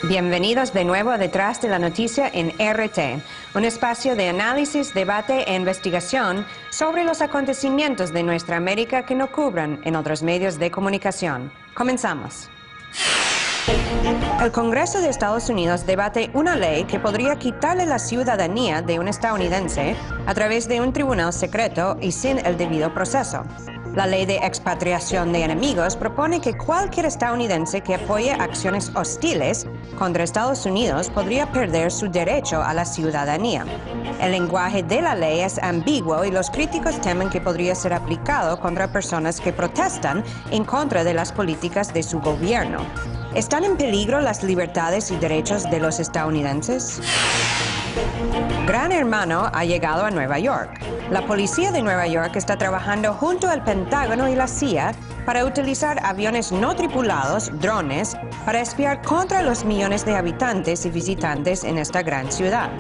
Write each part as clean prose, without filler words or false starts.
Bienvenidos de nuevo a Detrás de la Noticia en RT, un espacio de análisis, debate e investigación sobre los acontecimientos de nuestra América que no cubran en otros medios de comunicación. Comenzamos. El Congreso de Estados Unidos debate una ley que podría quitarle la ciudadanía de un estadounidense a través de un tribunal secreto y sin el debido proceso. La ley de expatriación de enemigos propone que cualquier estadounidense que apoye acciones hostiles contra Estados Unidos podría perder su derecho a la ciudadanía. El lenguaje de la ley es ambiguo y los críticos temen que podría ser aplicado contra personas que protestan en contra de las políticas de su gobierno. ¿Están en peligro las libertades y derechos de los estadounidenses? Gran Hermano ha llegado a Nueva York. La policía de Nueva York está trabajando junto al Pentágono y la CIA para utilizar aviones no tripulados, drones, para espiar contra los millones de habitantes y visitantes en esta gran ciudad.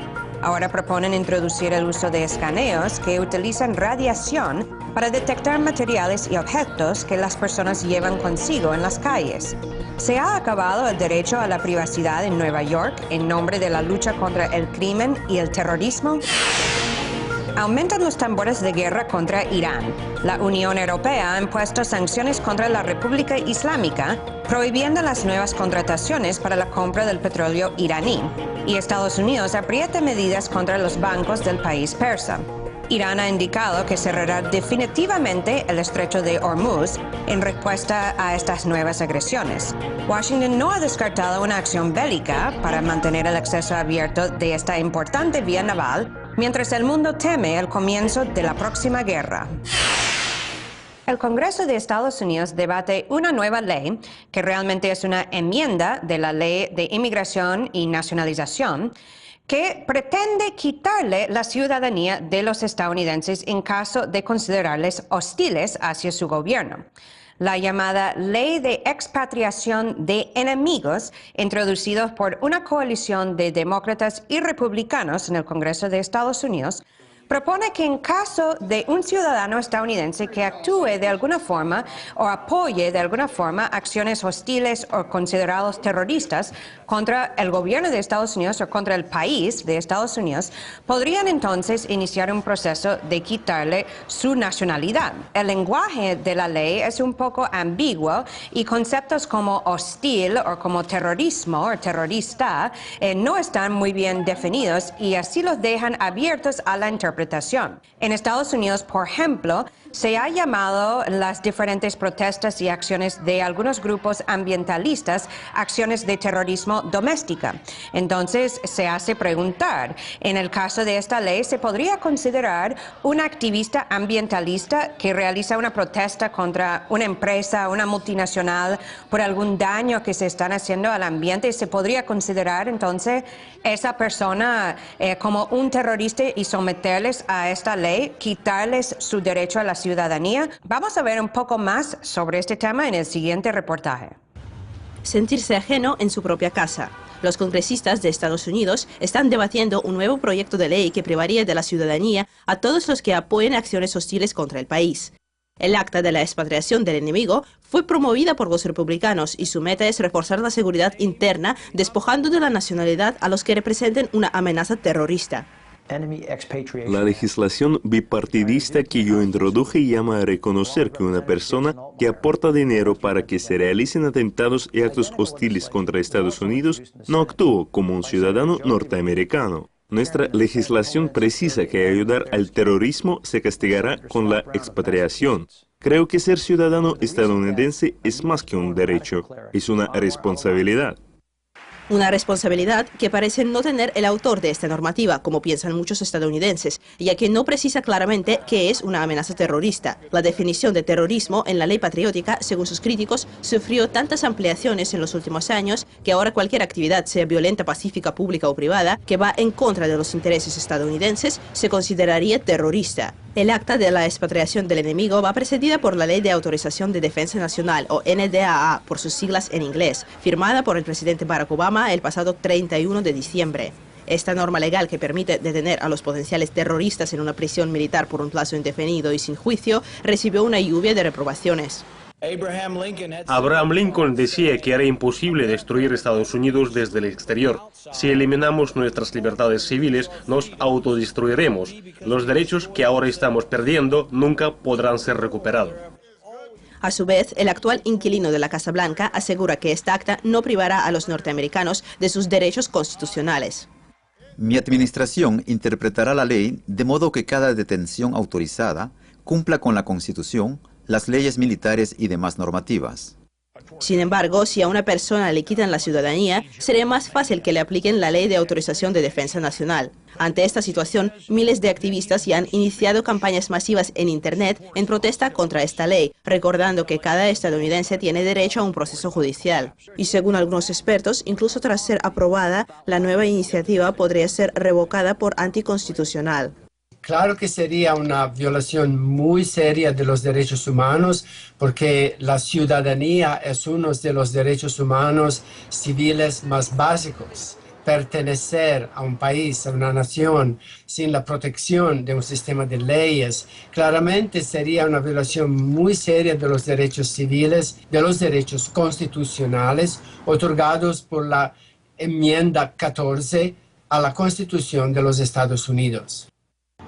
Ahora proponen introducir el uso de escaneos que utilizan radiación para detectar materiales y objetos que las personas llevan consigo en las calles. ¿Se ha acabado el derecho a la privacidad en Nueva York en nombre de la lucha contra el crimen y el terrorismo? Aumentan los tambores de guerra contra Irán. La Unión Europea ha impuesto sanciones contra la República Islámica, prohibiendo las nuevas contrataciones para la compra del petróleo iraní. Y Estados Unidos aprieta medidas contra los bancos del país persa. Irán ha indicado que cerrará definitivamente el estrecho de Hormuz en respuesta a estas nuevas agresiones. Washington no ha descartado una acción bélica para mantener el acceso abierto de esta importante vía naval, mientras el mundo teme el comienzo de la próxima guerra. El Congreso de Estados Unidos debate una nueva ley, que realmente es una enmienda de la Ley de Inmigración y Nacionalización, que pretende quitarle la ciudadanía de los estadounidenses en caso de considerarles hostiles hacia su gobierno. La llamada Ley de Expatriación de Enemigos, introducida por una coalición de demócratas y republicanos en el Congreso de Estados Unidos, propone que en caso de un ciudadano estadounidense que actúe de alguna forma o apoye de alguna forma acciones hostiles o considerados terroristas contra el gobierno de Estados Unidos o contra el país de Estados Unidos, podrían entonces iniciar un proceso de quitarle su nacionalidad. El lenguaje de la ley es un poco ambiguo y conceptos como hostil o como terrorismo o terrorista no están muy bien definidos y así los dejan abiertos a la interpretación. En Estados Unidos, por ejemplo, se ha llamado las diferentes protestas y acciones de algunos grupos ambientalistas acciones de terrorismo doméstica. Entonces, se hace preguntar, en el caso de esta ley, ¿se podría considerar un activista ambientalista que realiza una protesta contra una empresa, una multinacional, por algún daño que se están haciendo al ambiente? ¿Se podría considerar entonces esa persona como un terrorista y someterles a esta ley, quitarles su derecho a la ciudadanía? Vamos a ver un poco más sobre este tema en el siguiente reportaje. Sentirse ajeno en su propia casa. Los congresistas de Estados Unidos están debatiendo un nuevo proyecto de ley que privaría de la ciudadanía a todos los que apoyen acciones hostiles contra el país. El acta de la expatriación del enemigo fue promovida por los republicanos y su meta es reforzar la seguridad interna, despojando de la nacionalidad a los que representen una amenaza terrorista. La legislación bipartidista que yo introduje llama a reconocer que una persona que aporta dinero para que se realicen atentados y actos hostiles contra Estados Unidos no actúa como un ciudadano norteamericano. Nuestra legislación precisa que ayudar al terrorismo se castigará con la expatriación. Creo que ser ciudadano estadounidense es más que un derecho, es una responsabilidad. Una responsabilidad que parece no tener el autor de esta normativa, como piensan muchos estadounidenses, ya que no precisa claramente qué es una amenaza terrorista. La definición de terrorismo en la ley patriótica, según sus críticos, sufrió tantas ampliaciones en los últimos años que ahora cualquier actividad, sea violenta, pacífica, pública o privada, que va en contra de los intereses estadounidenses, se consideraría terrorista. El acta de la expatriación del enemigo va precedida por la Ley de Autorización de Defensa Nacional, o NDAA, por sus siglas en inglés, firmada por el presidente Barack Obama el pasado 31 de diciembre. Esta norma legal que permite detener a los potenciales terroristas en una prisión militar por un plazo indefinido y sin juicio recibió una lluvia de reprobaciones. Abraham Lincoln decía que era imposible destruir Estados Unidos desde el exterior. Si eliminamos nuestras libertades civiles, nos autodestruiremos. Los derechos que ahora estamos perdiendo nunca podrán ser recuperados. A su vez, el actual inquilino de la Casa Blanca asegura que esta acta no privará a los norteamericanos de sus derechos constitucionales. Mi administración interpretará la ley de modo que cada detención autorizada cumpla con la Constitución, las leyes militares y demás normativas. Sin embargo, si a una persona le quitan la ciudadanía, sería más fácil que le apliquen la Ley de Autorización de Defensa Nacional. Ante esta situación, miles de activistas ya han iniciado campañas masivas en Internet en protesta contra esta ley, recordando que cada estadounidense tiene derecho a un proceso judicial. Y según algunos expertos, incluso tras ser aprobada, la nueva iniciativa podría ser revocada por anticonstitucional. Claro que sería una violación muy seria de los derechos humanos, porque la ciudadanía es uno de los derechos humanos civiles más básicos. Pertenecer a un país, a una nación, sin la protección de un sistema de leyes, claramente sería una violación muy seria de los derechos civiles, de los derechos constitucionales otorgados por la enmienda 14 a la Constitución de los Estados Unidos.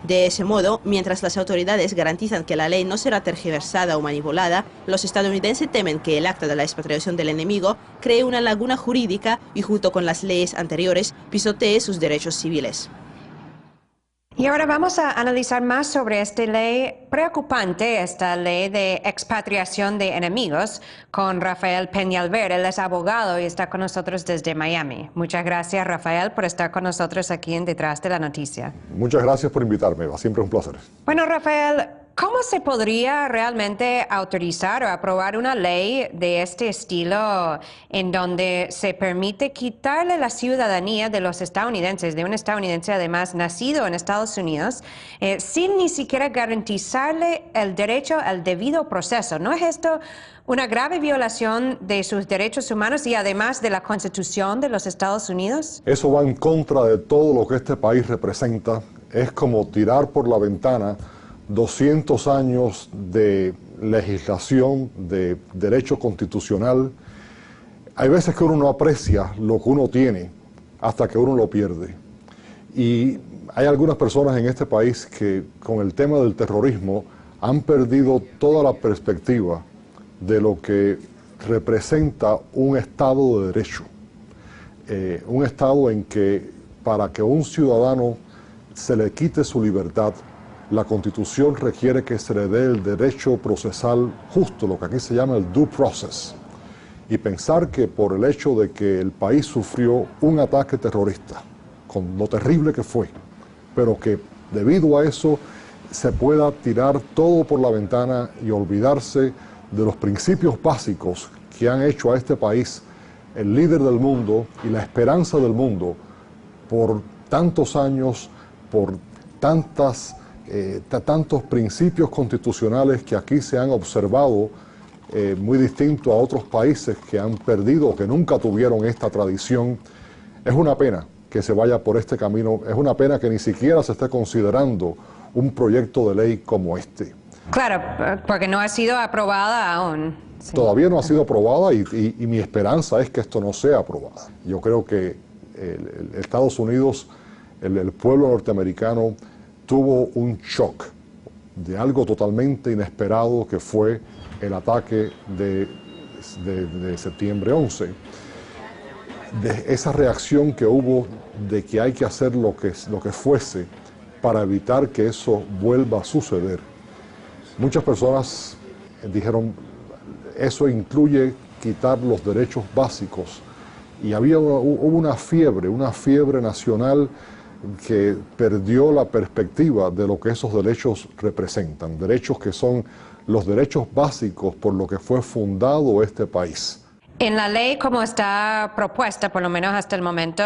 De ese modo, mientras las autoridades garantizan que la ley no será tergiversada o manipulada, los estadounidenses temen que el acta de la expatriación del enemigo cree una laguna jurídica y junto con las leyes anteriores pisotee sus derechos civiles. Y ahora vamos a analizar más sobre esta ley preocupante, esta ley de expatriación de enemigos, con Rafael Peñalver. Él es abogado y está con nosotros desde Miami. Muchas gracias, Rafael, por estar con nosotros aquí en Detrás de la Noticia. Muchas gracias por invitarme, siempre un placer. Bueno, Rafael, ¿cómo se podría realmente autorizar o aprobar una ley de este estilo en donde se permite quitarle la ciudadanía de los estadounidenses, de un estadounidense además nacido en Estados Unidos, sin ni siquiera garantizarle el derecho al debido proceso? ¿No es esto una grave violación de sus derechos humanos y además de la Constitución de los Estados Unidos? Eso va en contra de todo lo que este país representa. Es como tirar por la ventana 200 años de legislación, de derecho constitucional. Hay veces que uno no aprecia lo que uno tiene hasta que uno lo pierde. Y hay algunas personas en este país que con el tema del terrorismo han perdido toda la perspectiva de lo que representa un Estado de Derecho. Un Estado en que para que un ciudadano se le quite su libertad, la Constitución requiere que se le dé el derecho procesal justo, lo que aquí se llama el due process. Y pensar que por el hecho de que el país sufrió un ataque terrorista, con lo terrible que fue, pero que debido a eso se pueda tirar todo por la ventana y olvidarse de los principios básicos que han hecho a este país el líder del mundo y la esperanza del mundo por tantos años, por tantos principios constitucionales que aquí se han observado, muy distinto a otros países que han perdido o que nunca tuvieron esta tradición. Es una pena que se vaya por este camino, es una pena que ni siquiera se esté considerando un proyecto de ley como este. Claro, porque no ha sido aprobada aún. Sí. Todavía no ha sido aprobada y mi esperanza es que esto no sea aprobado. Yo creo que Estados Unidos, el pueblo norteamericano, tuvo un shock de algo totalmente inesperado que fue el ataque de septiembre 11. De esa reacción que hubo de que hay que hacer lo que fuese para evitar que eso vuelva a suceder. Muchas personas dijeron, eso incluye quitar los derechos básicos. Y hubo una fiebre nacional que perdió la perspectiva de lo que esos derechos representan, derechos que son los derechos básicos por lo que fue fundado este país. En la ley como está propuesta, por lo menos hasta el momento,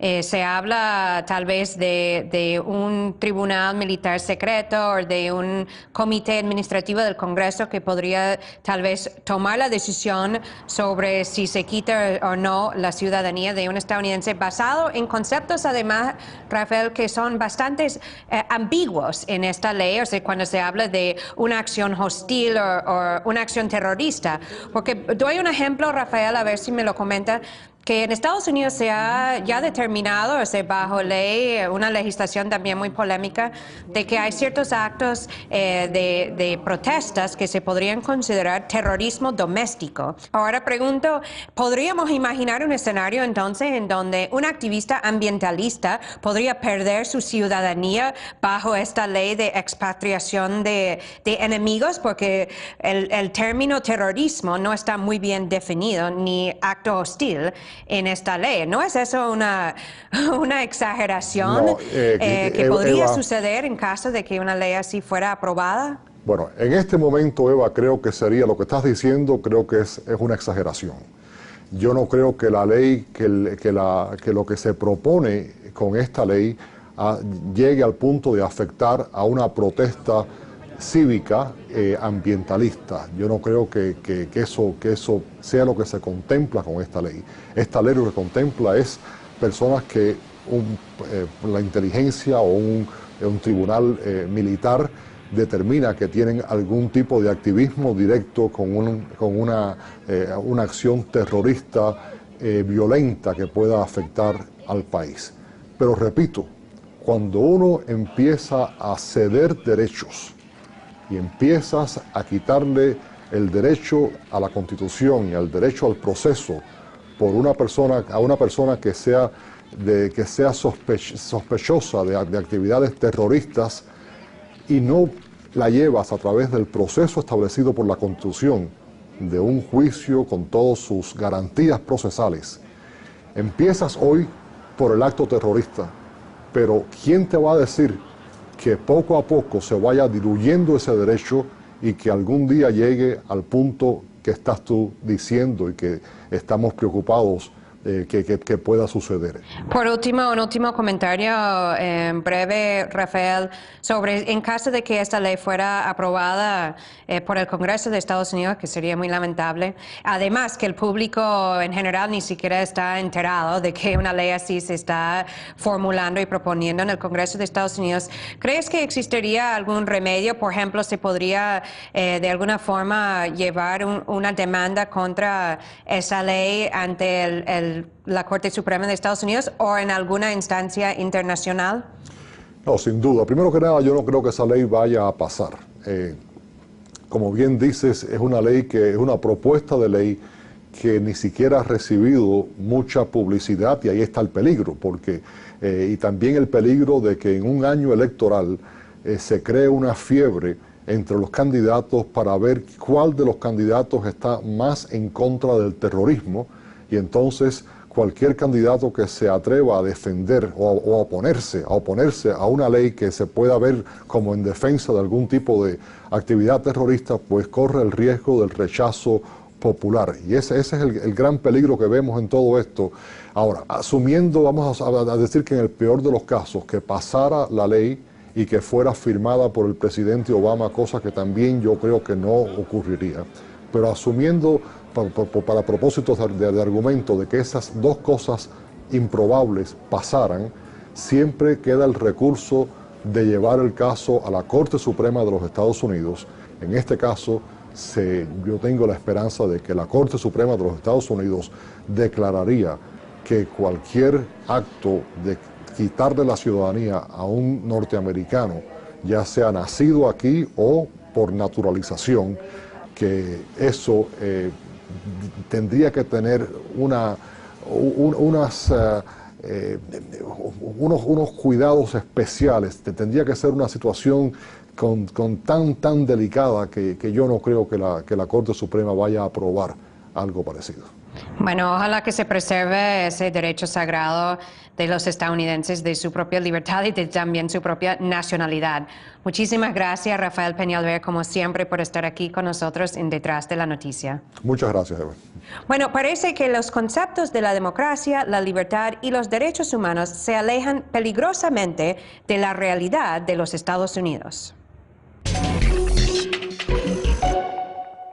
se habla tal vez de un tribunal militar secreto o de un comité administrativo del Congreso que podría tal vez tomar la decisión sobre si se quita o no la ciudadanía de un estadounidense, basado en conceptos además, Rafael, que son bastante ambiguos en esta ley, o sea, cuando se habla de una acción hostil o una acción terrorista. Porque doy un ejemplo, Rafael, a ver si me lo comenta, que en Estados Unidos se ha ya determinado, o sea, bajo ley, una legislación también muy polémica, de que hay ciertos actos de protestas que se podrían considerar terrorismo doméstico. Ahora pregunto, ¿podríamos imaginar un escenario entonces en donde un activista ambientalista podría perder su ciudadanía bajo esta ley de expatriación de enemigos? Porque el término terrorismo no está muy bien definido, ni acto hostil en esta ley. ¿No es eso una exageración que podría suceder en caso de que una ley así fuera aprobada? Bueno, en este momento, Eva, creo que sería lo que estás diciendo, creo que es una exageración. Yo no creo que la ley, que lo que se propone con esta ley llegue al punto de afectar a una protesta cívica ambientalista. Yo no creo que eso sea lo que se contempla con esta ley. Esta ley lo que contempla es personas que la inteligencia o un tribunal militar determina que tienen algún tipo de activismo directo con una acción terrorista violenta que pueda afectar al país. Pero repito, cuando uno empieza a ceder derechos y empiezas a quitarle el derecho a la Constitución y al derecho al proceso a una persona que sea sospechosa de actividades terroristas y no la llevas a través del proceso establecido por la Constitución, de un juicio con todas sus garantías procesales, empiezas hoy por el acto terrorista, pero ¿quién te va a decir que poco a poco se vaya diluyendo ese derecho y que algún día llegue al punto que estás tú diciendo y que estamos preocupados que pueda suceder? Por último, un último comentario breve, Rafael, sobre en caso de que esta ley fuera aprobada por el Congreso de Estados Unidos, que sería muy lamentable, además que el público en general ni siquiera está enterado de que una ley así se está formulando y proponiendo en el Congreso de Estados Unidos, ¿crees que existiría algún remedio? Por ejemplo, ¿se podría de alguna forma llevar una demanda contra esa ley ante la Corte Suprema de Estados Unidos o en alguna instancia internacional? No, sin duda. Primero que nada, yo no creo que esa ley vaya a pasar. Como bien dices, es una ley es una propuesta de ley que ni siquiera ha recibido mucha publicidad, y ahí está el peligro, porque y también el peligro de que en un año electoral se cree una fiebre entre los candidatos para ver cuál de los candidatos está más en contra del terrorismo, y entonces cualquier candidato que se atreva a defender o a oponerse a una ley que se pueda ver como en defensa de algún tipo de actividad terrorista, pues corre el riesgo del rechazo popular. Y ese es el gran peligro que vemos en todo esto. Ahora, asumiendo, vamos a decir que en el peor de los casos, que pasara la ley y que fuera firmada por el presidente Obama, cosa que también yo creo que no ocurriría. Pero asumiendo, para propósitos de argumento, de que esas dos cosas improbables pasaran, siempre queda el recurso de llevar el caso a la Corte Suprema de los Estados Unidos. En este caso, yo tengo la esperanza de que la Corte Suprema de los Estados Unidos declararía que cualquier acto de quitarle la ciudadanía a un norteamericano, ya sea nacido aquí o por naturalización, que eso tendría que tener unos cuidados especiales. Tendría que ser una situación tan delicada que yo no creo que la Corte Suprema vaya a aprobar algo parecido. Bueno, ojalá que se preserve ese derecho sagrado de los estadounidenses de su propia libertad y de también su propia nacionalidad. Muchísimas gracias, Rafael Peñalver, como siempre, por estar aquí con nosotros en Detrás de la Noticia. Muchas gracias, Eva. Bueno, parece que los conceptos de la democracia, la libertad y los derechos humanos se alejan peligrosamente de la realidad de los Estados Unidos.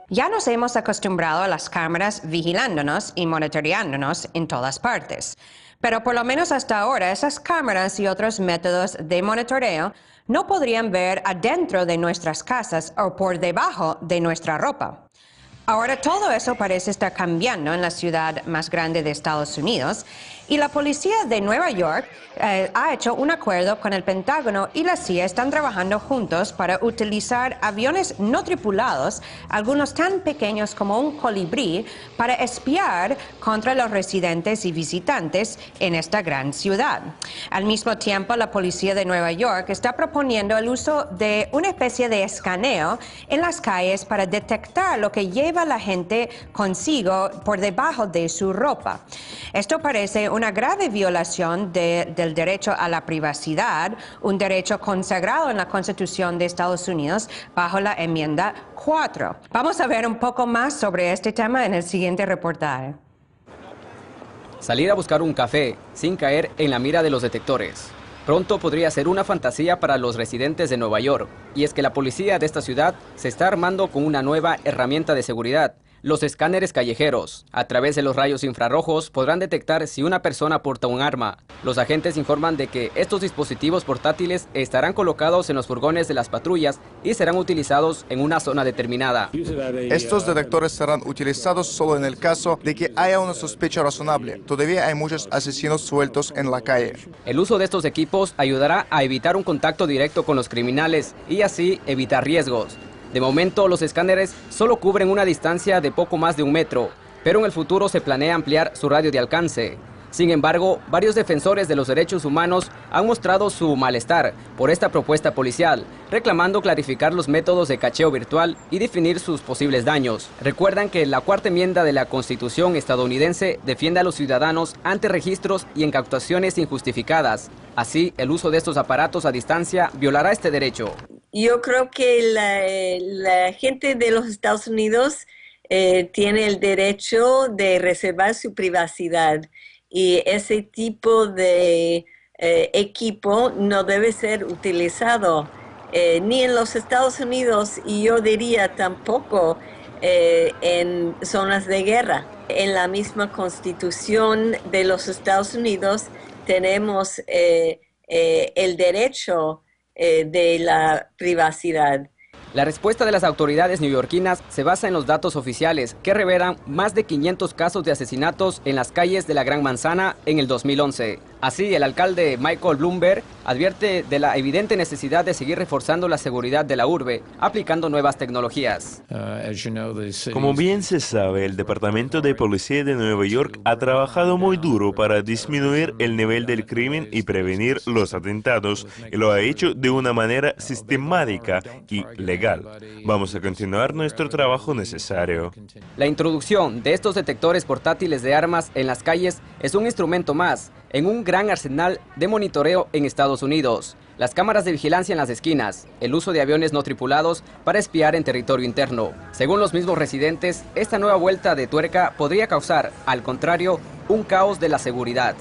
Ya nos hemos acostumbrado a las cámaras vigilándonos y monitoreándonos en todas partes. Pero por lo menos hasta ahora esas cámaras y otros métodos de monitoreo no podrían ver adentro de nuestras casas o por debajo de nuestra ropa. Ahora todo eso parece estar cambiando en la ciudad más grande de Estados Unidos y la policía de Nueva York ha hecho un acuerdo con el Pentágono y la CIA están trabajando juntos para utilizar aviones no tripulados, algunos tan pequeños como un colibrí, para espiar contra los residentes y visitantes en esta gran ciudad. Al mismo tiempo, la policía de Nueva York está proponiendo el uso de una especie de escaneo en las calles para detectar lo que lleva la gente consigo por debajo de su ropa. Esto parece una grave violación del derecho a la privacidad, un derecho consagrado en la Constitución de Estados Unidos bajo la enmienda 4. Vamos a ver un poco más sobre este tema en el siguiente reportaje. Salir a buscar un café sin caer en la mira de los detectores. Pronto podría ser una fantasía para los residentes de Nueva York, y es que la policía de esta ciudad se está armando con una nueva herramienta de seguridad, los escáneres callejeros. A través de los rayos infrarrojos podrán detectar si una persona porta un arma. Los agentes informan de que estos dispositivos portátiles estarán colocados en los furgones de las patrullas y serán utilizados en una zona determinada. Estos detectores serán utilizados solo en el caso de que haya una sospecha razonable. Todavía hay muchos asesinos sueltos en la calle. El uso de estos equipos ayudará a evitar un contacto directo con los criminales y así evitar riesgos. De momento, los escáneres solo cubren una distancia de poco más de 1 metro, pero en el futuro se planea ampliar su radio de alcance. Sin embargo, varios defensores de los derechos humanos han mostrado su malestar por esta propuesta policial, reclamando clarificar los métodos de cacheo virtual y definir sus posibles daños. Recuerdan que la cuarta enmienda de la Constitución estadounidense defiende a los ciudadanos ante registros y incautaciones injustificadas. Así, el uso de estos aparatos a distancia violará este derecho. Yo creo que la gente de los Estados Unidos tiene el derecho de reservar su privacidad y ese tipo de equipo no debe ser utilizado ni en los Estados Unidos y yo diría tampoco en zonas de guerra. En la misma Constitución de los Estados Unidos tenemos el derecho de la privacidad. La respuesta de las autoridades neoyorquinas se basa en los datos oficiales que revelan más de 500 casos de asesinatos en las calles de la Gran Manzana en el 2011. Así, el alcalde Michael Bloomberg advierte de la evidente necesidad de seguir reforzando la seguridad de la urbe, aplicando nuevas tecnologías. Como bien se sabe, el Departamento de Policía de Nueva York ha trabajado muy duro para disminuir el nivel del crimen y prevenir los atentados, y lo ha hecho de una manera sistemática y legal. Vamos a continuar nuestro trabajo necesario. La introducción de estos detectores portátiles de armas en las calles es un instrumento más en un gran arsenal de monitoreo en Estados Unidos. Las cámaras de vigilancia en las esquinas, el uso de aviones no tripulados para espiar en territorio interno. Según los mismos residentes, esta nueva vuelta de tuerca podría causar, al contrario, un caos de la seguridad.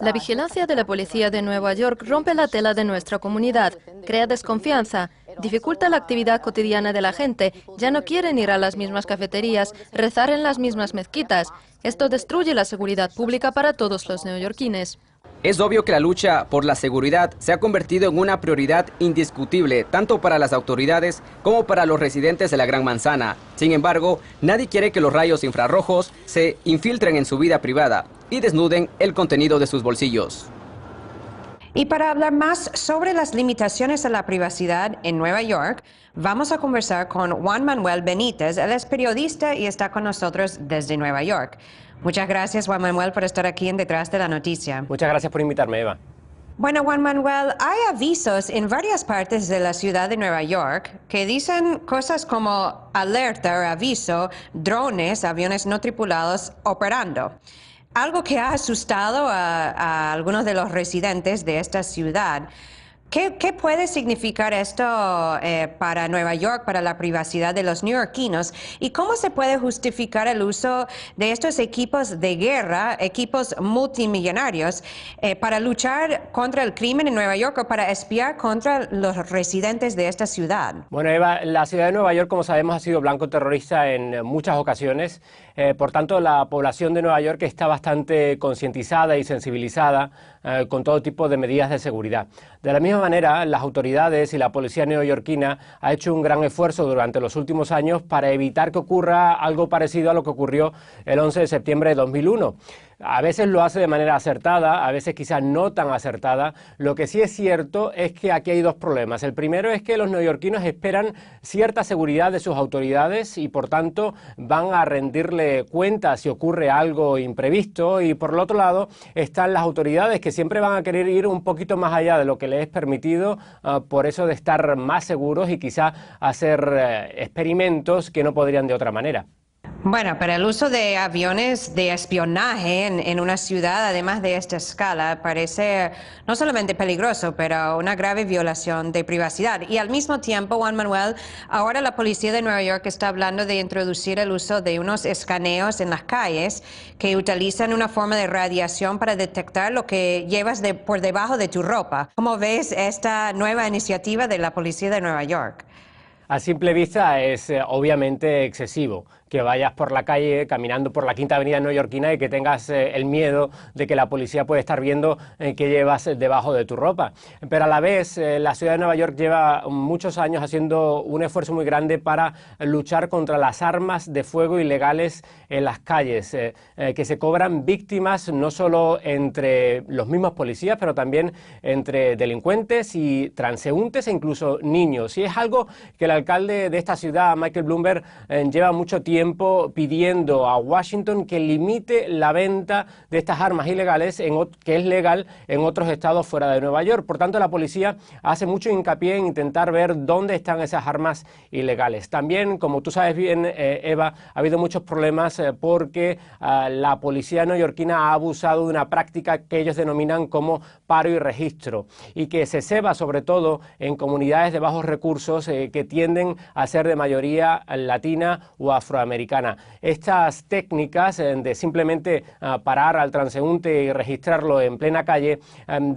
La vigilancia de la policía de Nueva York rompe la tela de nuestra comunidad, crea desconfianza, dificulta la actividad cotidiana de la gente, ya no quieren ir a las mismas cafeterías, rezar en las mismas mezquitas. Esto destruye la seguridad pública para todos los neoyorquines. Es obvio que la lucha por la seguridad se ha convertido en una prioridad indiscutible, tanto para las autoridades como para los residentes de la Gran Manzana. Sin embargo, nadie quiere que los rayos infrarrojos se infiltren en su vida privada y desnuden el contenido de sus bolsillos. Y para hablar más sobre las limitaciones a la privacidad en Nueva York, vamos a conversar con Juan Manuel Benítez. Él es periodista y está con nosotros desde Nueva York. Muchas gracias, Juan Manuel, por estar aquí en Detrás de la Noticia. Muchas gracias por invitarme, Eva. Bueno, Juan Manuel, hay avisos en varias partes de la ciudad de Nueva York que dicen cosas como alerta o aviso, drones, aviones no tripulados operando. Algo que ha asustado a algunos de los residentes de esta ciudad. ¿Qué puede significar esto para Nueva York, para la privacidad de los neoyorquinos? ¿Y cómo se puede justificar el uso de estos equipos de guerra, equipos multimillonarios, para luchar contra el crimen en Nueva York o para espiar contra los residentes de esta ciudad? Bueno, Eva, la ciudad de Nueva York, como sabemos, ha sido blanco terrorista en muchas ocasiones. Por tanto, la población de Nueva York está bastante concientizada y sensibilizada con todo tipo de medidas de seguridad. De la misma manera, las autoridades y la policía neoyorquina ha hecho un gran esfuerzo durante los últimos años para evitar que ocurra algo parecido a lo que ocurrió el 11 de septiembre de 2001. A veces lo hace de manera acertada, a veces quizás no tan acertada. Lo que sí es cierto es que aquí hay dos problemas. El primero es que los neoyorquinos esperan cierta seguridad de sus autoridades y por tanto van a rendirle cuentas si ocurre algo imprevisto, y por el otro lado están las autoridades que siempre van a querer ir un poquito más allá de lo que les es permitido, por eso de estar más seguros y quizás hacer experimentos que no podrían de otra manera. Bueno, pero el uso de aviones de espionaje en una ciudad, además de esta escala, parece no solamente peligroso, pero una grave violación de privacidad. Y al mismo tiempo, Juan Manuel, ahora la policía de Nueva York está hablando de introducir el uso de unos escaneos en las calles que utilizan una forma de radiación para detectar lo que llevas por debajo de tu ropa. ¿Cómo ves esta nueva iniciativa de la policía de Nueva York? A simple vista es obviamente excesivo que vayas por la calle caminando por la Quinta Avenida neoyorquina y que tengas el miedo de que la policía puede estar viendo qué llevas debajo de tu ropa. Pero a la vez la ciudad de Nueva York lleva muchos años haciendo un esfuerzo muy grande para luchar contra las armas de fuego ilegales en las calles, que se cobran víctimas no solo entre los mismos policías, pero también entre delincuentes y transeúntes e incluso niños. Y es algo que el alcalde de esta ciudad, Michael Bloomberg, lleva mucho tiempo pidiendo a Washington que limite la venta de estas armas ilegales, que es legal en otros estados fuera de Nueva York. Por tanto, la policía hace mucho hincapié en intentar ver dónde están esas armas ilegales. También, como tú sabes bien, Eva, ha habido muchos problemas porque la policía neoyorquina ha abusado de una práctica que ellos denominan como paro y registro, y que se ceba sobre todo en comunidades de bajos recursos que tienden a ser de mayoría latina o afroamericana. Estas técnicas de simplemente parar al transeúnte y registrarlo en plena calle,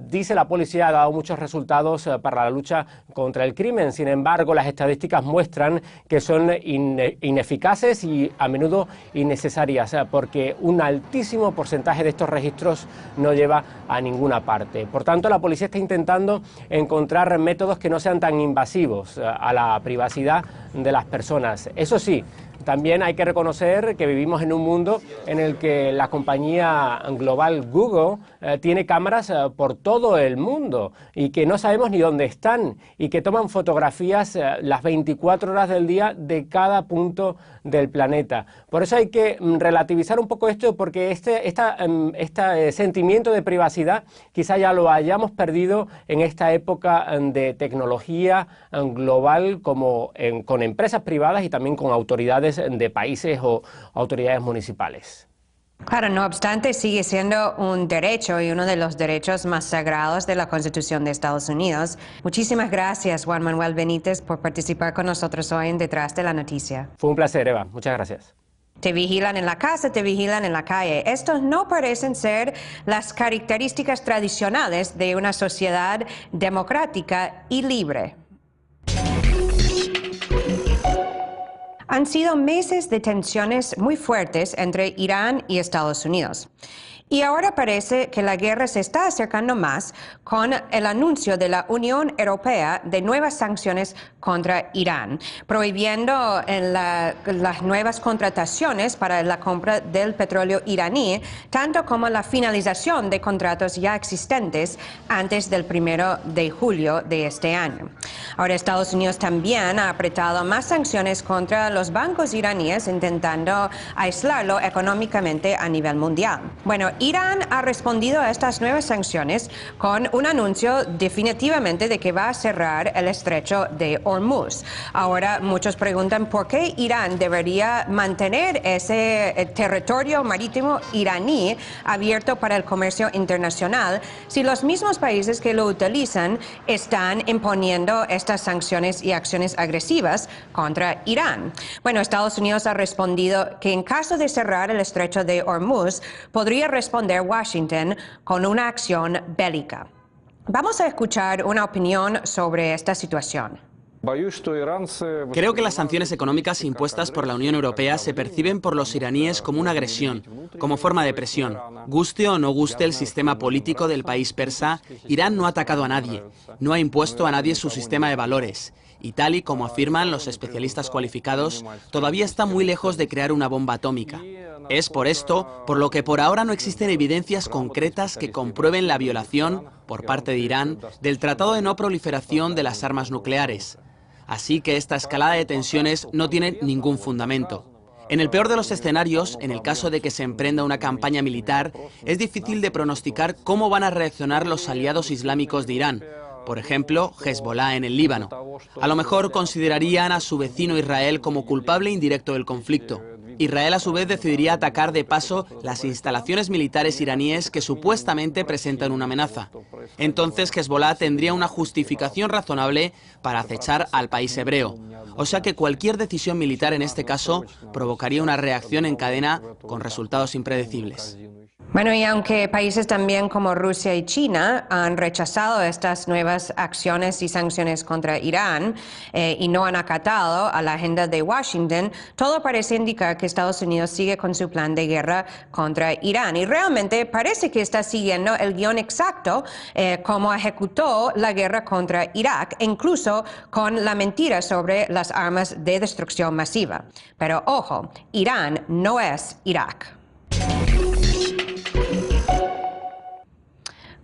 dice la policía, ha dado muchos resultados para la lucha contra el crimen. Sin embargo, las estadísticas muestran que son ineficaces y a menudo innecesarias, porque un altísimo porcentaje de estos registros no lleva a ninguna parte. Por tanto, la policía está intentando encontrar métodos que no sean tan invasivos a la privacidad de las personas. Eso sí, también hay que reconocer que vivimos en un mundo en el que la compañía global Google tiene cámaras por todo el mundo y que no sabemos ni dónde están y que toman fotografías las 24 horas del día de cada punto del planeta. Por eso hay que relativizar un poco esto, porque este sentimiento de privacidad quizá ya lo hayamos perdido en esta época de tecnología global, como con empresas privadas y también con autoridades de países o autoridades municipales. Claro, no obstante, sigue siendo un derecho y uno de los derechos más sagrados de la Constitución de Estados Unidos. Muchísimas gracias, Juan Manuel Benítez, por participar con nosotros hoy en Detrás de la Noticia. Fue un placer, Eva. Muchas gracias. Te vigilan en la casa, te vigilan en la calle. Estos no parecen ser las características tradicionales de una sociedad democrática y libre. Han sido meses de tensiones muy fuertes entre Irán y Estados Unidos. Y ahora parece que la guerra se está acercando más con el anuncio de la Unión Europea de nuevas sanciones contra Irán, prohibiendo las nuevas contrataciones para la compra del petróleo iraní, tanto como la finalización de contratos ya existentes antes del 1 de julio de este año. Ahora Estados Unidos también ha apretado más sanciones contra los los bancos iraníes intentando aislarlo económicamente a nivel mundial. Bueno, Irán ha respondido a estas nuevas sanciones con un anuncio definitivamente de que va a cerrar el estrecho de Hormuz. Ahora muchos preguntan por qué Irán debería mantener ese territorio marítimo iraní abierto para el comercio internacional si los mismos países que lo utilizan están imponiendo estas sanciones y acciones agresivas contra Irán. Bueno, Estados Unidos ha respondido que en caso de cerrar el estrecho de Hormuz, podría responder Washington con una acción bélica. Vamos a escuchar una opinión sobre esta situación. Creo que las sanciones económicas impuestas por la Unión Europea se perciben por los iraníes como una agresión, como forma de presión. Guste o no guste el sistema político del país persa, Irán no ha atacado a nadie, no ha impuesto a nadie su sistema de valores. Y tal y como afirman los especialistas cualificados, todavía está muy lejos de crear una bomba atómica. Es por esto por lo que por ahora no existen evidencias concretas que comprueben la violación, por parte de Irán, del Tratado de No Proliferación de las Armas Nucleares. Así que esta escalada de tensiones no tiene ningún fundamento. En el peor de los escenarios, en el caso de que se emprenda una campaña militar, es difícil de pronosticar cómo van a reaccionar los aliados islámicos de Irán. Por ejemplo, Hezbollah en el Líbano. A lo mejor considerarían a su vecino Israel como culpable indirecto del conflicto. Israel a su vez decidiría atacar de paso las instalaciones militares iraníes que supuestamente presentan una amenaza. Entonces Hezbollah tendría una justificación razonable para acechar al país hebreo. O sea que cualquier decisión militar en este caso provocaría una reacción en cadena con resultados impredecibles. Bueno, y aunque países también como Rusia y China han rechazado estas nuevas acciones y sanciones contra Irán y no han acatado a la agenda de Washington, todo parece indicar que Estados Unidos sigue con su plan de guerra contra Irán. Y realmente parece que está siguiendo el guión exacto como ejecutó la guerra contra Irak, incluso con la mentira sobre las armas de destrucción masiva. Pero ojo, Irán no es Irak.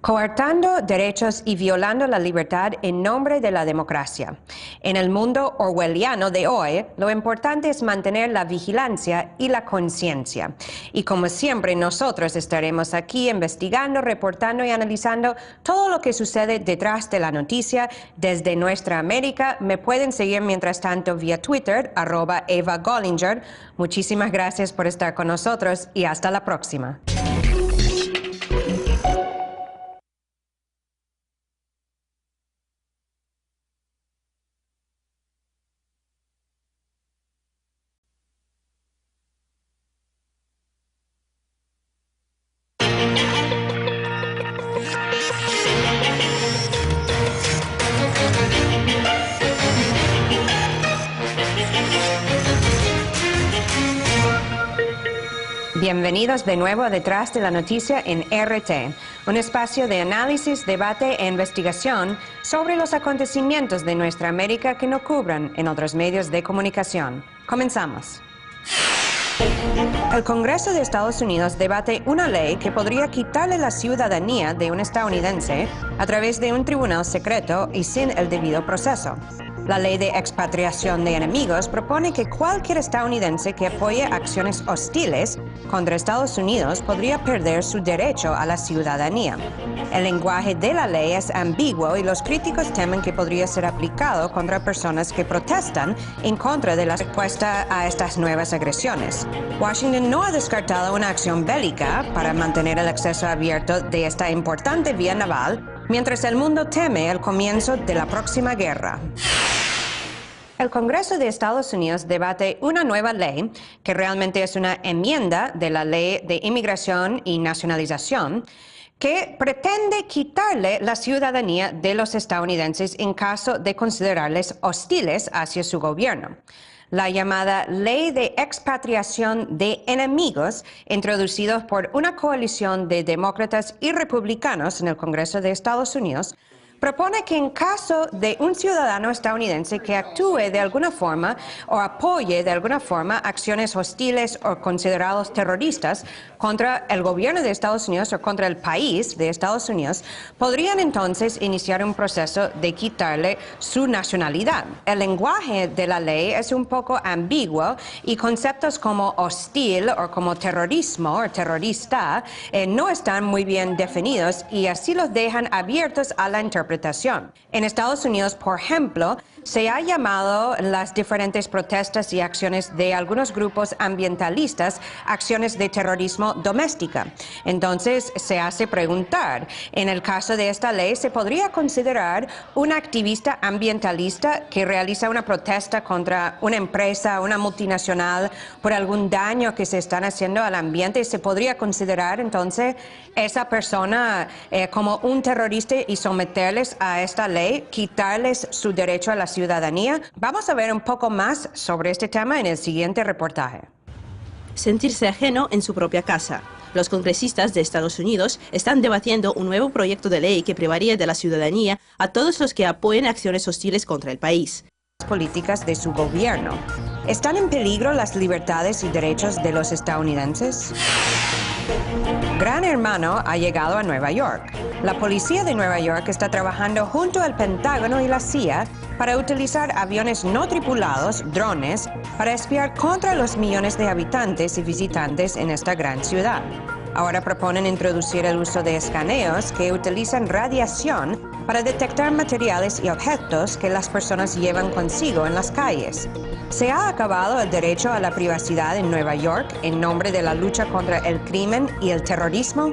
Coartando derechos y violando la libertad en nombre de la democracia. En el mundo orwelliano de hoy, lo importante es mantener la vigilancia y la conciencia. Y como siempre, nosotros estaremos aquí investigando, reportando y analizando todo lo que sucede detrás de la noticia desde nuestra América. Me pueden seguir mientras tanto vía Twitter, @EvaGollinger. Muchísimas gracias por estar con nosotros y hasta la próxima. Bienvenidos de nuevo a Detrás de la Noticia en RT, un espacio de análisis, debate e investigación sobre los acontecimientos de nuestra América que no cubran en otros medios de comunicación. Comenzamos. El Congreso de Estados Unidos debate una ley que podría quitarle la ciudadanía de un estadounidense a través de un tribunal secreto y sin el debido proceso. La ley de expatriación de enemigos propone que cualquier estadounidense que apoye acciones hostiles contra Estados Unidos podría perder su derecho a la ciudadanía. El lenguaje de la ley es ambiguo y los críticos temen que podría ser aplicado contra personas que protestan en contra de la respuesta a estas nuevas agresiones. Washington no ha descartado una acción bélica para mantener el acceso abierto de esta importante vía naval, mientras el mundo teme el comienzo de la próxima guerra. El Congreso de Estados Unidos debate una nueva ley, que realmente es una enmienda de la Ley de Inmigración y Nacionalización, que pretende quitarle la ciudadanía de los estadounidenses en caso de considerarles hostiles hacia su gobierno. La llamada Ley de Expatriación de Enemigos, introducida por una coalición de demócratas y republicanos en el Congreso de Estados Unidos, propone que en caso de un ciudadano estadounidense que actúe de alguna forma o apoye de alguna forma acciones hostiles o considerados terroristas contra el gobierno de Estados Unidos o contra el país de Estados Unidos, podrían entonces iniciar un proceso de quitarle su nacionalidad. El lenguaje de la ley es un poco ambiguo y conceptos como hostil o como terrorismo o terrorista no están muy bien definidos y así los dejan abiertos a la interpretación. En Estados Unidos, por ejemplo, se ha llamado las diferentes protestas y acciones de algunos grupos ambientalistas acciones de terrorismo doméstica. Entonces, se hace preguntar, en el caso de esta ley, ¿se podría considerar un activista ambientalista que realiza una protesta contra una empresa, una multinacional, por algún daño que se están haciendo al ambiente? ¿Se podría considerar entonces esa persona como un terrorista y someterles a esta ley, quitarles su derecho a la ciudadanía? Vamos a ver un poco más sobre este tema en el siguiente reportaje. Sentirse ajeno en su propia casa. Los congresistas de Estados Unidos están debatiendo un nuevo proyecto de ley que privaría de la ciudadanía a todos los que apoyen acciones hostiles contra el país. Políticas de su gobierno. ¿Están en peligro las libertades y derechos de los estadounidenses? Gran Hermano ha llegado a Nueva York. La policía de Nueva York está trabajando junto al Pentágono y la CIA para utilizar aviones no tripulados, drones, para espiar contra los millones de habitantes y visitantes en esta gran ciudad. Ahora proponen introducir el uso de escaneos que utilizan radiación para detectar materiales y objetos que las personas llevan consigo en las calles. ¿Se ha acabado el derecho a la privacidad en Nueva York en nombre de la lucha contra el crimen y el terrorismo?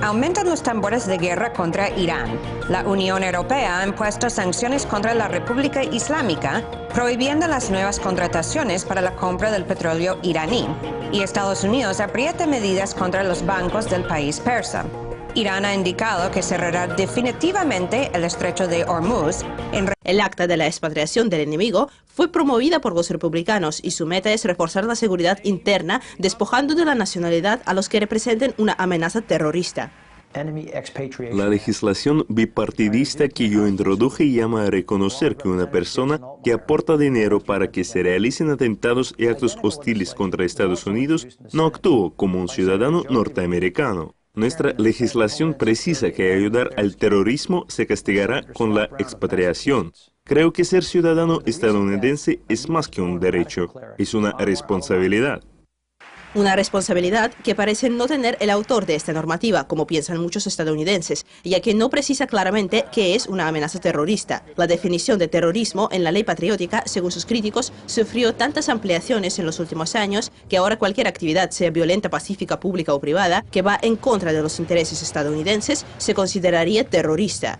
Aumentan los tambores de guerra contra Irán. La Unión Europea ha impuesto sanciones contra la República Islámica, prohibiendo las nuevas contrataciones para la compra del petróleo iraní. Y Estados Unidos aprieta medidas contra los bancos del país persa. Irán ha indicado que cerrará definitivamente el estrecho de Hormuz. El acta de la expatriación del enemigo fue promovida por los republicanos y su meta es reforzar la seguridad interna, despojando de la nacionalidad a los que representen una amenaza terrorista. La legislación bipartidista que yo introduje llama a reconocer que una persona que aporta dinero para que se realicen atentados y actos hostiles contra Estados Unidos no actuó como un ciudadano norteamericano. Nuestra legislación precisa que ayudar al terrorismo se castigará con la expatriación. Creo que ser ciudadano estadounidense es más que un derecho, es una responsabilidad. Una responsabilidad que parece no tener el autor de esta normativa, como piensan muchos estadounidenses, ya que no precisa claramente qué es una amenaza terrorista. La definición de terrorismo en la ley patriótica, según sus críticos, sufrió tantas ampliaciones en los últimos años que ahora cualquier actividad, sea violenta, pacífica, pública o privada, que va en contra de los intereses estadounidenses, se consideraría terrorista.